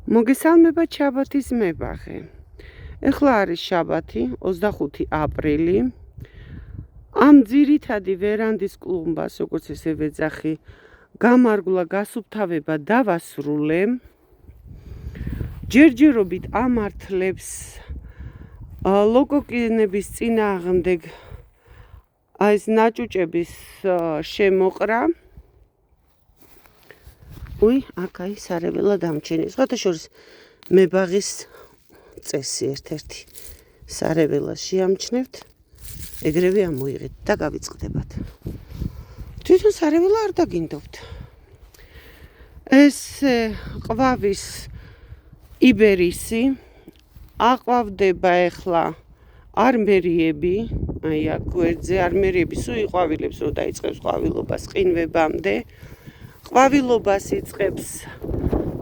მოგესალმება შაბათის მებაღე. ეხლა არის შაბათი, 25 აპრილი. ამ ძირითადი ვერანდის კლუმბას, როგორც ესე ვეძახი, გამარგვლა გასუფთავება დავასრულე. ჯერჯერობით ამართლებს ლოკოკინების წინააღმდეგ ეს ნაჭუჭების შემოყრა. აქ სარეველა დამჩენია. სხვათა შორის მებაღის წესი ერთ-ერთი სარეველას შეამჩნევთ, ეგრევე ამოიღეთ და გავიწყდებათ. თვითონ სარეველა არ დაგინდობთ. ეს ყვავის იბერისი აყვავდება ეხლა არმერიები, აქ გვერდზე არმერიები სულ იყვავილებს, რომ დაიწყებს ყვავილობას ყინვებამდე. ყვავილობას იწყებს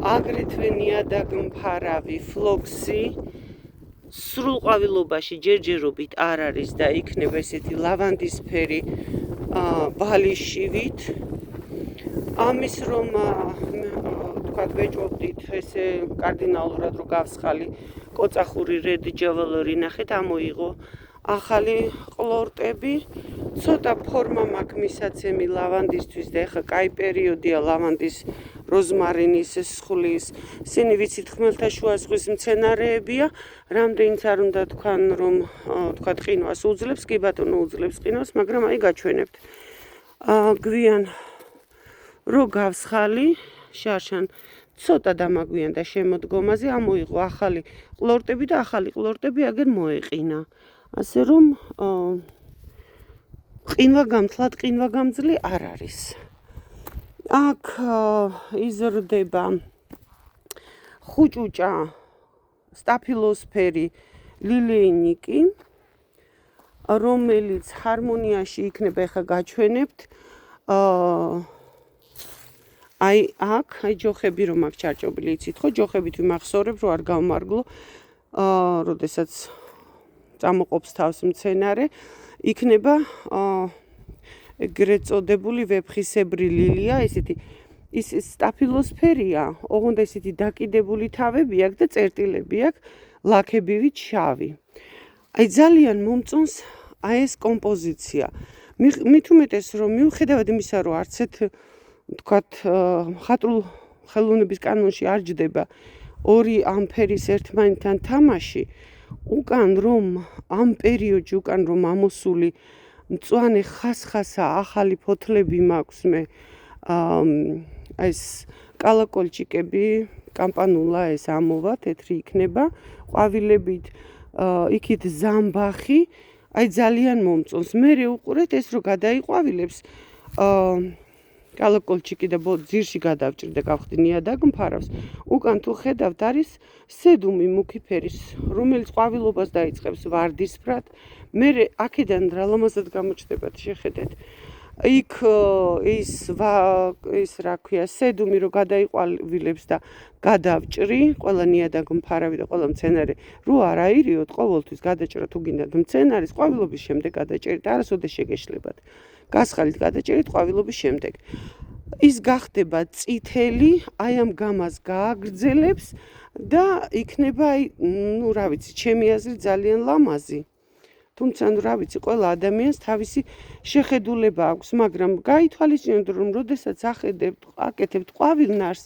აგრეთვე ნიადაგმფარავი ფლოქსი. სრულ ყვავილობაში ჯერჯერობით არ არის და იქნება ესეთი ლავანდისფერი ბალიშივით. ამის რომ თქვათ ვეჭობდით ესე კარდინალურად რომ გავსხალი კოწახური რედჯავალორი ნახეთ ამოიღო ახალი ყლორტები. ცოტა ფორმა მაქვს მისაცემი ლავანდისთვის და ეხლა კაი პერიოდია ლავანდის როზმარინის სხლის. ისინი ვიცით ხმელთაშუა ზღვის მცენარეებია. რამდენიც არ უნდა თქვან რომ თქვათ ყინვას უძლებს, კი ბატონო უძლებს ყინვას, მაგრამ აი გაჩვენებთ. გვიან რო გავსხალი შარშან ცოტა დამაგვიანდა შემოდგომაზე, ამოიღო ახალი ყლორტები და ახალი ყლორტები აგერ მოეყინა. ასე რომ ყინვაგამძლად ყინვაგამძლე არ არის. აქ იზრდება ხუჭუჭა სტაფილოსფერი ლილეინიკი, რომელიც ჰარმონიაში იქნება, ეხლა გაჩვენებთ. აი აქ ჯოხები რომ აქ ჩარჭობილი იცით ხო, ჯოხებით ვიმახსოვრებ რომ არ გავმარგლო, როდესაც წამოყოფს თავს მცენარე, იქნება ეგრეთ წოდებული ვეფხისებრი ლილია, ესეთი ის სტაფილოსფერია, ოღონდ ესეთი დაკიდებული თავები აქვს და წერტილები აქვს, ლაქებივით შავი. აი ძალიან მომწონს აი ეს კომპოზიცია. მით უმეტეს რომ მიუხედავად იმისა, რომ არც ერთ თქვათ მხატვრულ ხელოვნების კანონში არ ჯდება ორი ამ ფერის ერთმანეთთან თამაში, უკან რომ ამ პერიოდში უკან რომ ამოსული მწვანე ხასხასა ახალი ფოთლები მაქვს მე ეს კალაკოლჭიკები კამპანულა ეს ამოვა თეთრი იქნება ყვავილებით იქით ზამბახი აი ძალიან მომწონს. მე უყურეთ ეს რო გადაიყვავილებს კალაკოლჭიკი და ძირში გადავჭრდა გავხდი ნიადაგმფარავს. უკან თუ ხედავთ არის სედუმი მუქი ფერის, რომელიც ყვავილობას დაიწყებს ვარდისფრად. მე აქედან რა ლამაზად გამოჩნდებათ შეხედეთ. იქ ის რა ქვია სედუმი რო გადაიყვავილებს და გადავჭრი, ყველა ნიადაგმფარავი და ყველა მცენარე რო არ აირიოთ, ყოველთვის გადაჭრა თუ გინდათ მცენარის ყვავილობის შემდეგ გადაჭერით, არასოდეს შეგეშლებათ. გასხალით გადაჭერით ყვავილობის შემდეგ. ის გახდება წითელი, აი ამ გამას გააგრძელებს და იქნება აი ნუ რა ვიცი, ჩემი აზრით ძალიან ლამაზი. თუმცა ნუ რა ვიცი, ყველა ადამიანს თავისი შეხედულება აქვს, მაგრამ გაითვალისწინოთ რომ როდესაც აკეთებთ ყვავილნარს,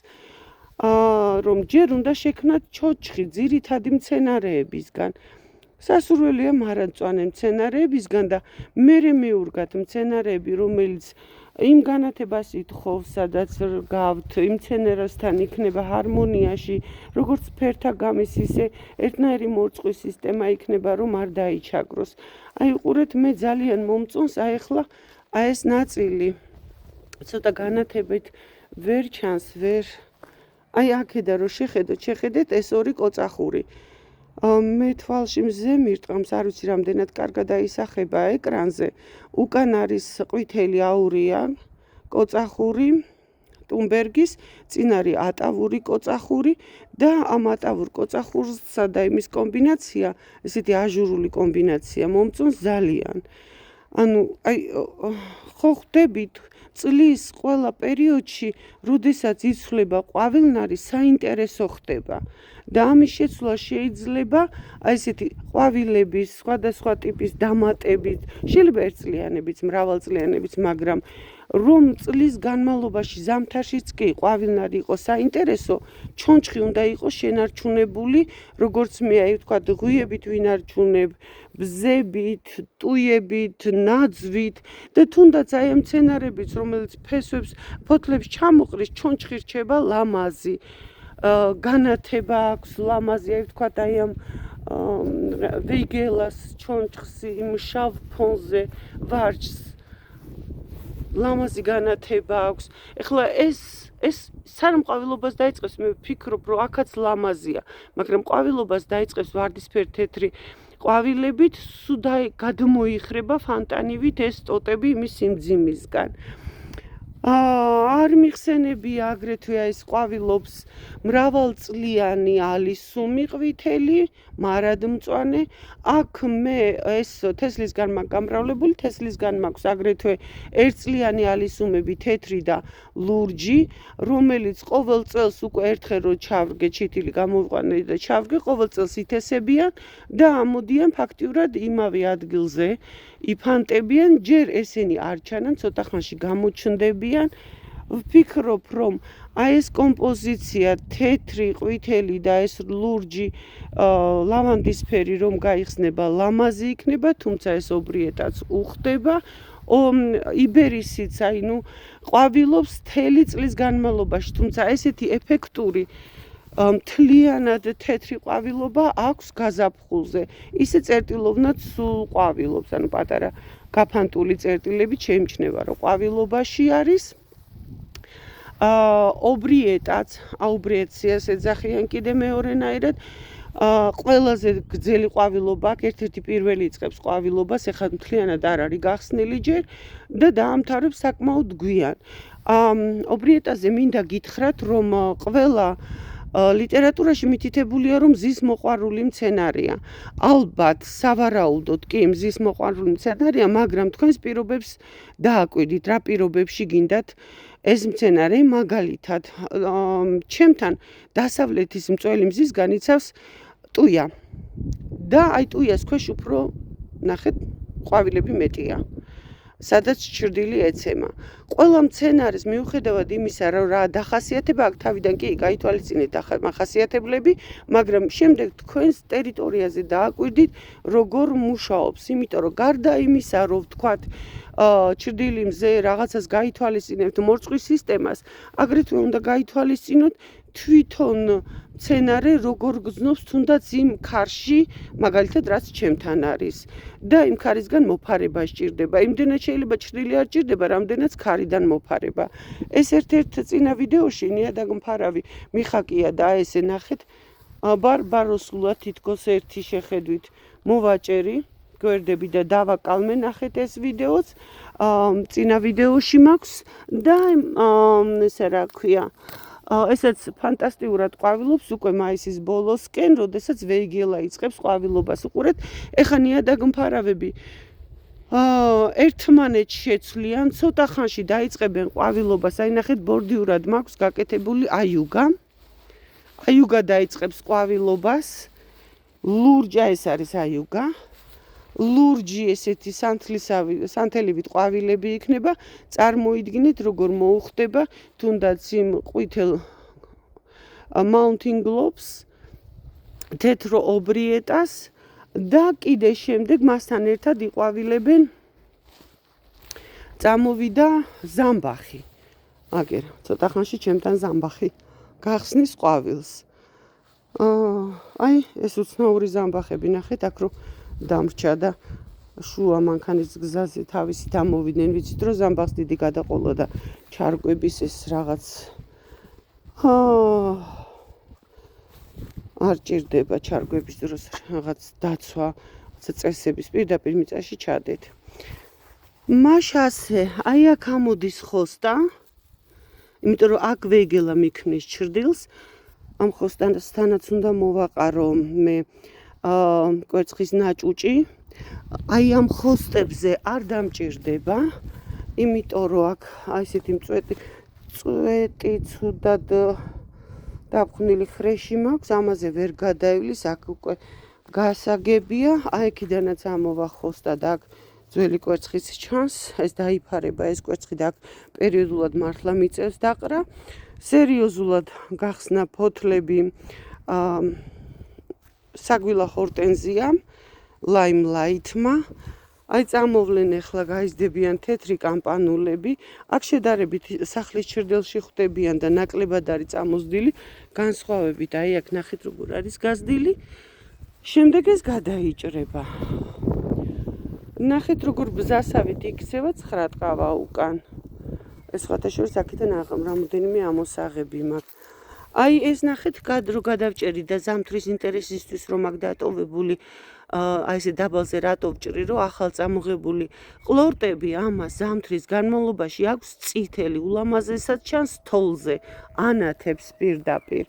რომ ჯერ უნდა შექმნათ ჩოჩხი ძირითადი მცენარეებისგან. სასურველია მარადმწვანე მცენარეებისგან და მერე მეურგათ მცენარეები, რომელიც იმ განათებას ითხოვს, სადაც გავთ იმ მცენარესთან იქნება ჰარმონიაში, როგორც ფერთა გამის, ისე ერთნაირი მორწყვის სისტემა იქნება, რომ არ დაიჩაგროს. აი უყურეთ, მე ძალიან მომწონს, აი ახლა აი ეს ნაწილი ცოტა განათებით ვერ ჩანს, აი აქედან რო შეხედეთ ეს ორი კოწახური. მე თვალში მზე მირტყამს, არ ვიცი რამდენად კარგად აისახება ეკრანზე. უკან არის ყვითელი აურია კოწახური ტუმბერგის, წინ არის ატავური კოწახური და ამ ატავურ კოწახურსა და იმის კომბინაცია, ესეთი აჟურული კომბინაცია მომწონს ძალიან. ანუ აი ხო ხვდებით წლის ყველა პერიოდში, როდესაც იცვლება ყვავილნარი, საინტერესო ხდება. და ამის შეცვლა შეიძლება აი ესეთი ყვავილების, სხვადასხვა ტიპის დამატებით, შეიძლება ერთწლიანებიც, მრავალწლიანებიც, მაგრამ რომ წლის განმავლობაში ზამთარშიც კი ყვავილნარი იყოს საინტერესო, ჩონჩხი უნდა იყოს შენარჩუნებული, როგორც მე აი ვთქვათ, ღვიებით ვინარჩუნებ, ბზებით, ტუიებით, ნაძვით და თუნდაც აი ამ მცენარებით, რომელიც ფესვებს, ფოთლებს ჩამოყრის, ჩონჩხი რჩება ლამაზი. განათება აქვს ლამაზი, აი ვთქვათ, აი ამ ვეიგელას ჩონჩხს იმ შავ ფონზე ვარჯს ლამაზი განათება აქვს. ეხლა ეს სანამ ყვავილობას დაიწყებს, მე ვფიქრობ, რომ აქაც ლამაზია, მაგრამ ყვავილობას დაიწყებს ვარდისფერ თეთრი ყვავილებით, სულ გადმოიხრება ფანტანივით ეს ტოტები იმის სიმძიმისგან. არ მიხსენებია აგრეთვე ეს ყვავილობს მრავალწლიანი ალისუმი ყვითელი, მარადმწვანე. აქ მე ეს თესლისგან მაქვს გამრავლებული, თესლისგან მაქვს აგრეთვე ერთწლიანი ალისუმები, თეთრი და ლურჯი, რომელიც ყოველ წელს უკვე ერთხელ რო ჩავრგე, ჩითილი გამოვიყვანე და ჩავრგე, ყოველ წელს ითესებიან და ამოდიან ფაქტიურად იმავე ადგილზე. იფანტებიან, ჯერ ესენი არ ჩანან, ცოტა ხანში გამოჩნდებიან. ვფიქრობ, რომ აი ეს კომპოზიცია თეთრი, ყვითელი და ეს ლურჯი ლავანდისფერი რომ გაიხსნება, ლამაზი იქნება, თუმცა ეს ობრიეტაც უხდება. იბერისიც, აი ნუ ყვავილობს მთელი წლის განმავლობაში, თუმცა ესეთი ეფექტური მთლიანად თეთრი ყვავილობა აქვს გაზაფხულზე. ისე წერტილოვნად სულ ყვავილობს, ანუ პატარა გაფანტული წერტილებით შეიმჩნევა, რომ ყვავილობაში არის. ობრიეტაც, აუბრიეციას ეძახიან კიდე მეორენაირად. ყველაზე გრძელი ყვავილობა აქვს, ერთ-ერთი პირველი იწყებს ყვავილობას, ეხლა მთლიანად არ არის გახსნილი ჯერ და დაამთავრებს საკმაოდ გვიან. ობრიეტაზე მინდა გითხრათ, რომ ყველა ლიტერატურაში მითითებულია, რომ მზის მოყვარული მცენარეა. ალბათ, სავარაუდოდ კი მზის მოყვარული მცენარეა, მაგრამ თქვენს პირობებს დააკვირდით, რა პირობებში გინდათ ეს მცენარე, მაგალითად, ჩემთან დასავლეთის მწველი მზისგან იცავს ტუია. და აი ტუიას ქვეშ უფრო ნახეთ, ყვავილები მეტია. სადაც ჩრდილი ეცემა. ყველა მცენარის მიუხედავად იმისა, რომ რა დახასიათება აქვს, თავიდან კი გაითვალისწინეთ მახასიათებლები, მაგრამ შემდეგ თქვენს ტერიტორიაზე დააკვირდით, როგორ მუშაობს, იმიტომ რომ გარდა იმისა, რომ ვთქვათ, ჩრდილი მზე რაღაცას გაითვალისწინებთ მორწყვის სისტემას, აგრეთვე უნდა გაითვალისწინოთ თვითონ მცენარე როგორ გრძნობს თუნდაც იმ ქარში, მაგალითად, რაც ჩემთან არის. და იმ ქარისგან მოფარება სჭირდება. იმდენად შეიძლება ჩრდილი არ სჭირდება, რამდენად ქარიდან მოფარება. ეს ერთ-ერთ წინა ვიდეოში ნიადაგმფარავი მიხაკია და ესე ნახეთ, ბარბაროსულა თითქოს ერთი შეხედვით მოვაჭერი, გვერდები და დავაკალმე, ნახეთ ეს ვიდეოც. წინა ვიდეოში მაქვს და ესე რა ქვია, ესაც ფანტასტიურად ყვავილობს უკვე მაისის ბოლოსკენ, როდესაც ვეიგელა იწყებს ყვავილობას. უყურეთ, ეხლა ნიადაგმფარავები ერთმანეთს შეცვლიან, ცოტა ხანში დაიწყებენ ყვავილობას. აი ნახეთ, ბორდიურად მაქვს გაკეთებული აიუგა. აიუგა დაიწყებს ყვავილობას. ლურჯა ეს არის აიუგა. ლურჯი ესეთი სანთელივით ყვავილები იქნება. წარმოიდგინეთ, როგორ მოუხდება თუნდაც იმ ყვითელ mountain globes, თეთრო ობრიეტას და კიდე შემდეგ მასთან ერთად იყვავილებენ. წამოვიდა ზამბახი. აგერ, ცოტა ხანში ჩემთან ზამბახი გახსნის ყვავილს. აი, ეს უცნაური ზამბახები, ნახეთ, აქ რომ დამრჩა და შუა მანქანის გზაზე თავისი დამოვიდნენ, ვიცით რომ ზამბახს დიდი გადაყოლა და ჩარგვების ეს რაღაც არ ჭირდება ჩარგვების დროს რაღაც დაცვა, წესების პირდაპირ მიწაში ჩადეთ. მაშასე, აი აქ ამოდის ხოსტა, იმიტომ რომ აქ ვეიგელა მიქმნის ჩრდილს, ამ ხოსტასთანაც უნდა მოვაყარო მე კვერცხის ნაჭუჭი. აი ამ ხოსტებზე არ დამჭირდება იმიტომ რომ აქ აი ესეთი წვეტი ცუდად დაფხვნილი ხრეში მაქვს, ამაზე ვერ გადაივლის, აქ უკვე გასაგებია, აი აქედანაც ამოვა ხოსტა და აქ ძველი კვერცხიც ჩანს, ეს დაიფარება ეს კვერცხი და აქ პერიოდულად მართლა მიწევს დაყრა. სერიოზულად გახსნა ფოთლები საგვილა ჰორტენზიამ, ლაიმლაითმა. აი წამოვლენ ახლა გაიზრდებიან თეთრი კამპანულები. აქ შედარებით სახლის ჩრდილში ხვდებიან და ნაკლებად არის წამოზრდილი, განსხვავებით აი აქ ნახეთ როგორ არის გაზრდილი. შემდეგ ეს გადაიჭრება. ნახეთ როგორ ბზასავით იქცევა 9 ტყავა უკან. ეს ხათაშორის აქედან რამოდენიმე ამოსაღები მაქვს. აი ეს ნახეთ რო გადავჭერი და ზამთრის ინტერესისთვის რომ აქ დატოვებული აი ესე დაბალზე რატო ვჭრი რომ ახალ წამოღებული ყლორტები ამას ზამთრის განმავლობაში აქვს წითელი ულამაზესად ჩანს თოლზე ანათებს პირდაპირ.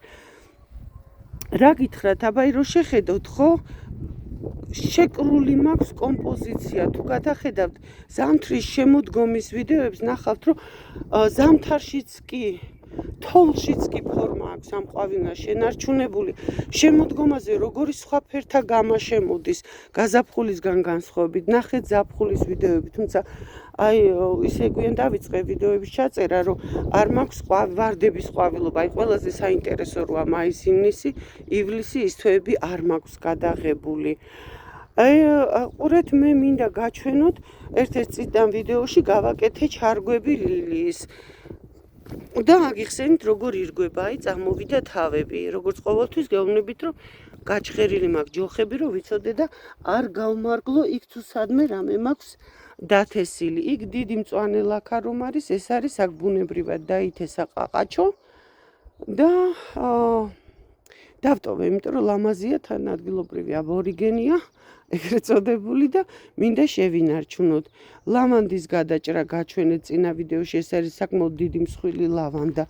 რა გითხრათ, აბა რო შეხედოთ ხო შეკრული მაქვს კომპოზიცია. თუ გადახედავთ ზამთრის შემოდგომის ვიდეოებს, ნახავთ რომ ზამთარშიც კი თოლშიც კი ფორმა აქვს ამ ყვავილნას შენარჩუნებული. შემოდგომაზე როგორი სხვა ფერთა გამა შემოდის გაზაფხულისგან განსხვავებით. ნახეთ ზაფხულის ვიდეოები, თუმცა აი ისე გვიან დავიწყე ვიდეოების ჩაწერა, რომ არ მაქვს ვარდების ყვავილობა. აი ყველაზე საინტერესო როა მაის-ივნისი, ივლისი ის თვეები არ მაქვს გადაღებული. აი ყურეთ, მე მინდა გაჩვენოთ ერთ-ერთ წინდან ვიდეოში გავაკეთე ჩარგვები ლილიის. და აგიხსენით როგორ ირგვება, აი წამოვიდა თავები. როგორც ყოველთვის გეუბნებით, რომ გაჩხერილი მაქვს ჯოხები, რომ ვიცოდე და არ გავმარგლო იქ თუ სადმე რამე მაქვს დათესილი. იქ დიდი მწვანე ლაქა რომ არის, ეს არის აქ ბუნებრივად დაითესა ყაყაჩო და დავტოვე, იმიტომ რომ ლამაზია, თან ადგილობრივი აბორიგენია, ეგრეთ წოდებული და მინდა შევინარჩუნოთ. ლავანდის გადაჭრა გაჩვენეთ წინა ვიდეოში, ეს არის საკმაოდ დიდი მსხვილი ლავანდა.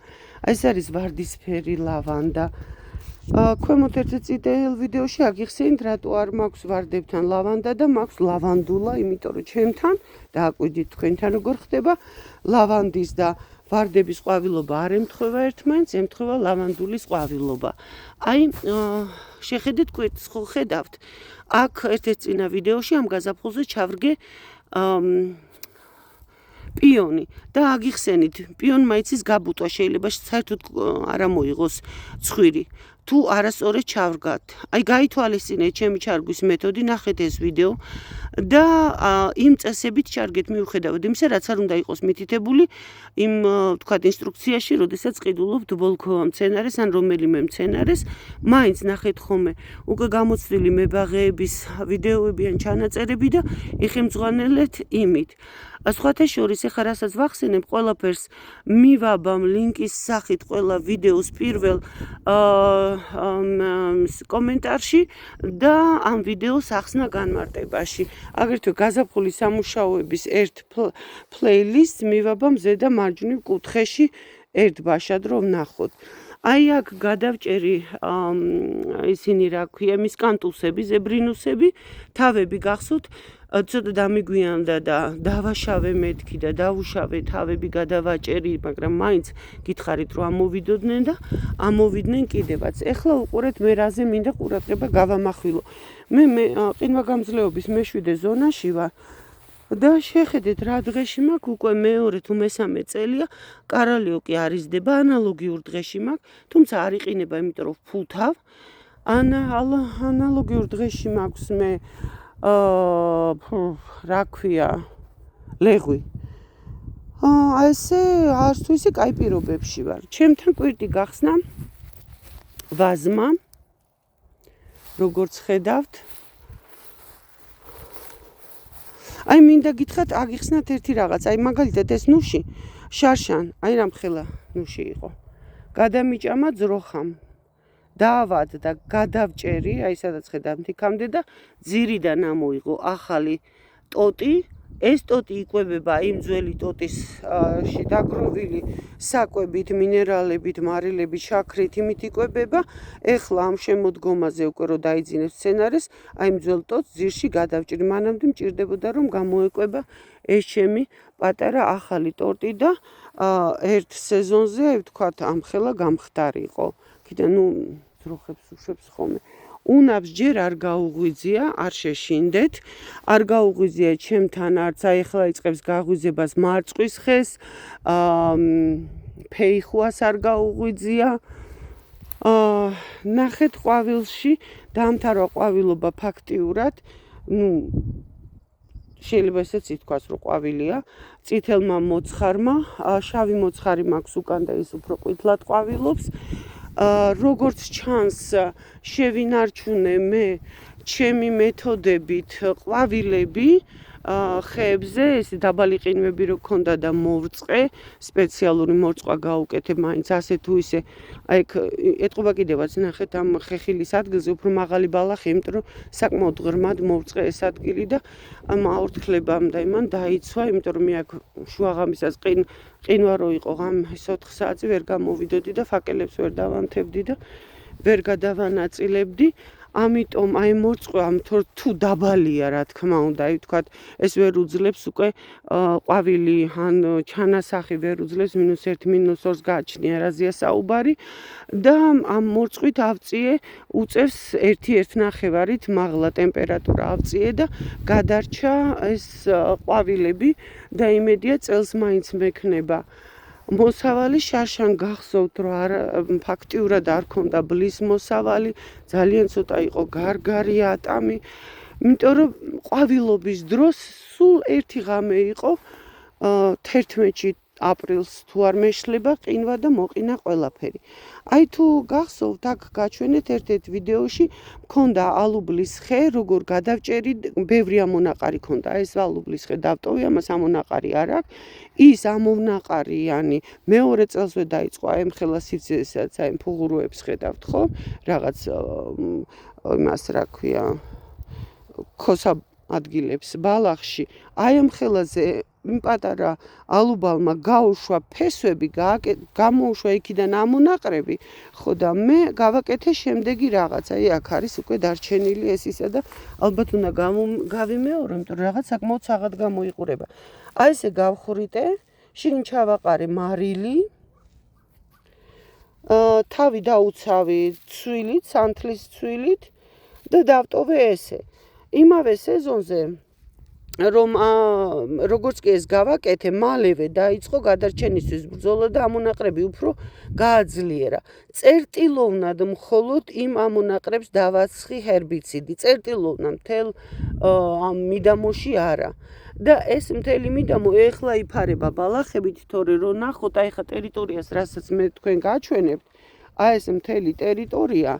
ეს არის ვარდისფერი ლავანდა. ქვემოთ ერთ წითელ ვიდეოში აგიხსენით, რატო არ მაქვს ვარდებთან ლავანდა და მაქვს ლავანდულა, იმიტომ რომ ჩემთან დააკვირდით თქვენთან როგორ ხდება ლავანდის და ვარდების ყვავილობა არ ემთხვევა ერთმანეთს, ემთხვევა ლავანდულის ყვავილობა. აი შეხედეთ კვერცხს ხო ხედავთ? აქ ერთ-ერთ წინა ვიდეოში ამ გაზაფხულზე ჩავრგე პიონი და აგიხსენით, პიონმა იცის გაბუტვა, შეიძლება საერთოდ არ ამოიღოს ცხვირი. თუ არასწორად ჩავრგათ. აი გაითვალისწინეთ ჩემი ჩარგვის მეთოდი, ნახეთ ეს ვიდეო და იმ წესებით ჩარგეთ მიუხედავად იმისა, რაც არ უნდა იყოს მითითებული იმ თქვათ ინსტრუქციაში, როდესაც ყიდულობთ ბოლქვავა მცენარეს ან რომელიმე მცენარეს, მაინც ნახეთ ხოლმე უკვე გამოცდილი მებაღეების ვიდეოები ან ჩანაწერები და იხემძღვანელეთ იმით. სხვათა შორის ეხლა რასაც ვახსენებ, ყველაფერს მივაბამ ლინკის სახით ყველა ვიდეოს პირველ კომენტარში და ამ ვიდეოს ახსნა განმარტებაში. აგრეთვე გაზაფხულის სამუშაოების ერთ პლეილისტს მივაბამ ზედა მარჯვნივ კუთხეში ერთ ბაშად რომ ნახოთ. აი აქ გადავჭერი ისინი რა ქვია, მისკანტუსები, ზებრინუსები, თავები გახსოვთ, ცოტა დამიგვიანდა და დავაშავე მეთქი და დავუშავე თავები გადავაჭერი, მაგრამ მაინც გითხარით რომ ამოვიდოდნენ და ამოვიდნენ კიდევაც. ეხლა უყურეთ მე რაზე მინდა ყურადღება გავამახვილო. მე ყინვაგამძლეობის მეშვიდე ზონაში ვარ და შეხედეთ რა დღეში მაქვს, უკვე მეორე თუ მესამე წელია, კარალიოკი არ იზრდება, ანალოგიურ დღეში მაქვს, თუმცა არ იყინება, იმიტომ რომ ვფუთავ. ანალოგიურ დღეში მაქვს მე რა ქვია, ლეღვი. ესე არც თუ ისე კაი პირობებში ვარ. ჩემთან კვირტი გახსნა ვაზმა, როგორც ხედავთ. აი მინდა გითხრათ, აგიხსნათ ერთი რაღაც, აი მაგალითად ეს ნუში, შარშან, აი რამხელა ნუში იყო. გადამიჭამა ძროხამ. დავად და გადავჭერი, აი სადაც ხედავთ იქამდე და ძირიდან ამოიღო ახალი ტოტი, ეს ტოტი იკვებება იმ ძველი ტოტისში დაგროვილი საკვებით, მინერალებით, მარილებით, შაქრით, იმით იკვებება. ეხლა ამ შემოდგომაზე უკვე რო დაიძინებს მცენარეს, აი იმ ძველ ტოტს ძირში გადავჭრი. მანამდე მჭირდებოდა რომ გამოეკვება ეს ჩემი პატარა ახალი ტორტი და ერთ სეზონზე ვთქვათ ამხელა გამხდარიყო. კიდე ძროხებს უშვებს ხოლმე. უნავს ჯერ არ გაუღვიძია, არ შეშინდეთ, არ გაუღვიძია ჩემთან არც, აი ახლა იწყებს გაღვიძებას მარწყვის ხეს, ფეიხუას არ გაუღვიძია. ნახეთ ყვავილში, დაამთავრა ყვავილობა ფაქტიურად, შეიძლება ესეც ითქვას, რომ ყვავილია, წითელმა მოცხარმა, შავი მოცხარი მაქვს უკან და ის უფრო ყვითლად ყვავილობს. როგორც ჩანს, შევინარჩუნე მე ჩემი მეთოდებით ყვავილები ხეებზე, ეს დაბალი ყინვები რო ქონდა და მოვწყე, სპეციალური მორწყვა გაუკეთე, მაინც ასე თუ ისე, აი ეტყობა კიდევაც ნახეთ ამ ხეხილის ადგილზე უფრო მაღალი ბალახი, იმიტომ რომ საკმაოდ ღრმად მოვწყე ეს ადგილი და ამ აორთქლებამ და იმან დაიცვა, იმიტომ რომ მე აქ შუაღამისას ყინვა რო იყო ღამის 4 საათზე ვერ გამოვიდოდი და ფაკელებს ვერ დავანთებდი და ვერ გადავანაწილებდი. ამიტომ აი მორწყვა თუ დაბალია რა თქმა უნდა, აი ვთქვათ, ეს ვერ უძლებს უკვე ყვავილი ან ჩანასახი ვერ უძლებს -1, -2-ს გააჩნია რაზეა საუბარი და ამ მორწყვით ავწიე უწევს 1-1.5-ით მაღლა ტემპერატურა ავწიე და გადარჩა ეს ყვავილები და იმედია წელს მაინც მექნება. მოსავალი შარშან გახსოვთ რომ ფაქტიურად არ ქონდა ბლის მოსავალი, ძალიან ცოტა იყო გარგარი ატამი, იმიტომ რომ ყვავილობის დროს სულ ერთი ღამე იყო 11 აპრილს თუ არ მეშლება ყინვა და მოყინა ყველაფერი. აი თუ გახსოვთ, აქ გაჩვენეთ ერთ-ერთ ვიდეოში მქონდა ალუბლის ხე, როგორ გადავჭერი, ბევრი ამონაყარი ქონდა. ეს ალუბლის ხე დავტოვე, ამას ამონაყარი არ აქვს. ის ამონაყარიანი მეორე წელსვე დაიწყო, აი ამხელა სიძესაც, აი ფუღუროებს ხედავთ ხო? რაღაც იმას რა ქვია, ქოსა ადგილებს ბალახში. აი ამ ხელაზე იმ პატარა ალუბალმა გაუშვა ფესვები, გამოუშვა იქიდან ამონაყრები, ხო და მე გავაკეთე შემდეგი რაღაც. აი აქ არის უკვე დარჩენილი ეს ისა და ალბათ უნდა გავიმეორო, იმიტომ რომ რაღაც საკმაოდ საღად გამოიყურება. აი ესე გავხვრიტე, შიგნით ჩავაყარე მარილი, თავი დაუცავი ცვილით, სანთლის ცვილით და დავტოვე ესე. იმავე სეზონზე რომ როგორც კი ეს გავაკეთე, მალევე დაიწყო გადარჩენისთვის ბრძოლა და ამონაყრები უფრო გააძლიერა. წერტილოვნად მხოლოდ იმ ამონაყრებს დავაცხი ჰერბიციდი. წერტილოვნა მთელ ამ მიდამოში არა. და ეს მთელი მიდამო ეხლა იფარება ბალახებით, თორე რომ ნახოთ, აი ხა ტერიტორიას, რასაც მე თქვენ გაჩვენებთ, აი ეს მთელი ტერიტორია,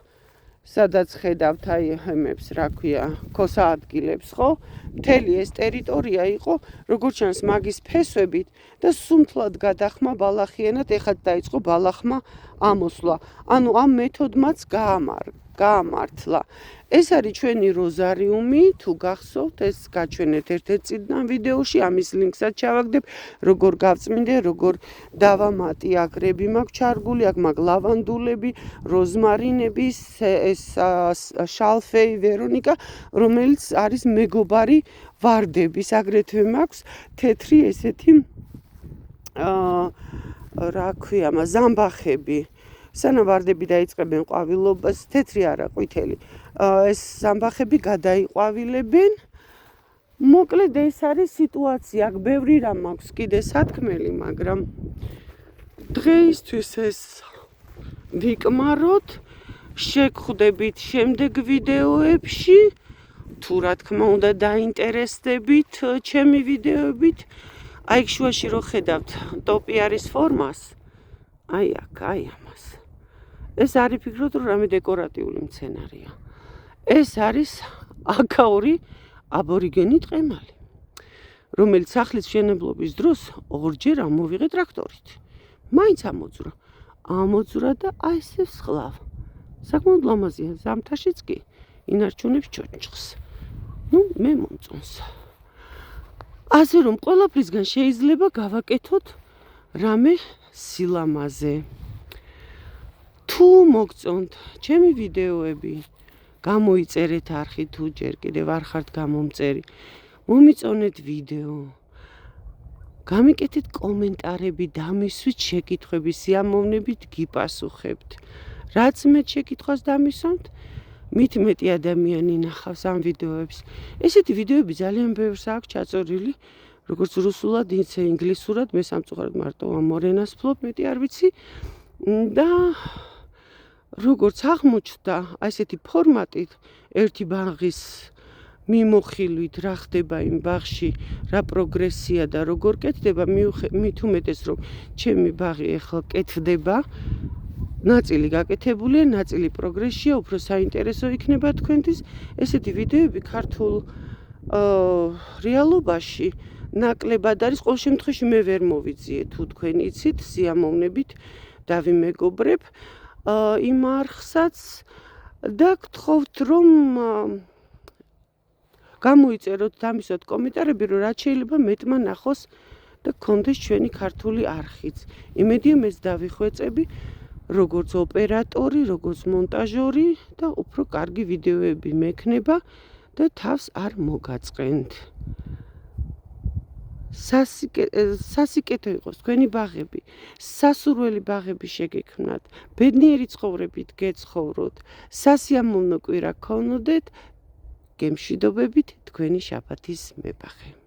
სადაც ხედავთ აი ამებს, რა ქვია, ქოსა ადგილებს, ხო? მთელი ეს ტერიტორია იყო, როგორც ჩანს, მაგის ფესვებით და სუნთლად გადახმა ბალახიანად, ეხლა დაიწყო ბალახმა ამოსვლა. ანუ ამ მეთოდმაც გაამართლა. ეს არის ჩვენი როზარიუმი, თუ გახსოვთ, ეს გაჩვენეთ ერთ-ერთ წინან ვიდეოში, ამის ლინკსაც ჩავაგდებ, როგორ გავწმინდე, როგორ დავამატი, აქ რები მაქვს ჩარგული, აქ მაქვს ლავანდულები, როზმარინები, ეს შალფეი, ვერონიკა, რომელიც არის მეგობარი ვარდების, აგრეთვე მაქვს თეთრი ესეთი რა ქვია, ზამბახები. სანამ ვარდები დაიწყებენ ყვავილობას, თეთრი არა, ყვითელი. ეს ზამბახები გადაიყვავილებენ. მოკლედ ეს არის სიტუაცია. აქ ბევრი რამ მაქვს კიდე სათქმელი, მაგრამ დღეისთვის ეს ვიკმაროთ. შეგხვდებით შემდეგ ვიდეოებში. თუ რა თქმა უნდა დაინტერესდებით ჩემი ვიდეოებით. აი შუაში რო ხედავთ ტოპიარის ფორმას. აი აქ, აი ამას. ეს არის ფიქრობთ რომ რამე დეკორატიული მცენარეა. ეს არის აკაური აბორიგენი ტყემალი, რომელიც სახლის მშენებლობის დროს ორჯერ ამოვიღე ტრაქტორით. მაინც ამოძვრა და აი ესე სხლავ. საკმაოდ ლამაზია, ზამთარშიც კი ინარჩუნებს ჩონჩხს. მე მომწონს. ასე რომ ყველაფრისგან შეიძლება გავაკეთოთ რამე სილამაზე. თუ მოგწონთ ჩემი ვიდეოები, გამოიწერეთ არხი თუ ჯერ კიდევ არ ხართ გამომწერი, მომიწონეთ ვიდეო, გამიკეთეთ კომენტარები, დამისვით შეკითხვები, სიამოვნებით გიპასუხებთ. რაც მეტ შეკითხვას დამისვამთ, მით მეტი ადამიანი ნახავს ამ ვიდეოებს. ესეთი ვიდეოები ძალიან ბევრს აქვს ჩაწორილი, როგორც რუსულად, ისე ინგლისურად, მე სამწუხაროდ მარტო ამ ორ ენას ვფლობ, მეტი არ ვიცი და როგორც აღმოჩნდა, ესეთი ფორმატით ერთი ბაღის მიმოხილვით რა ხდება იმ ბაღში, რა პროგრესია და როგორ კეთდება, მით უმეტეს რომ ჩემი ბაღი ახლა კეთდება, ნაწილი გაკეთებულია, ნაწილი პროგრესია, უფრო საინტერესო იქნება თქვენთვის. ესეთი ვიდეოები ქართულ რეალობაში ნაკლებად არის, ყოველ შემთხვევაში მე ვერ მოვიძიე, თუ თქვენ იცით, სიამოვნებით დავიმეგობრებ იმ არხსაც და გთხოვთ რომ გამოიწეროთ, დამისვათ კომენტარები, რომ რაც შეიძლება მეტმა ნახოს და გქონდეს ჩვენი ქართული არხიც. იმედია მეც დავიხვეწები როგორც ოპერატორი, როგორც მონტაჟორი და უფრო კარგი ვიდეოები მექნება და თავს არ მოგაწყენთ. სასიკეთო იყოს თქვენი ბაღები, სასურველი ბაღები შეგექმნათ, ბედნიერი ცხოვრებით გეცხოვროთ, სასიამოვნო კვირა გქონოდეთ, გემშვიდობებით თქვენი შაბათის მებაღე.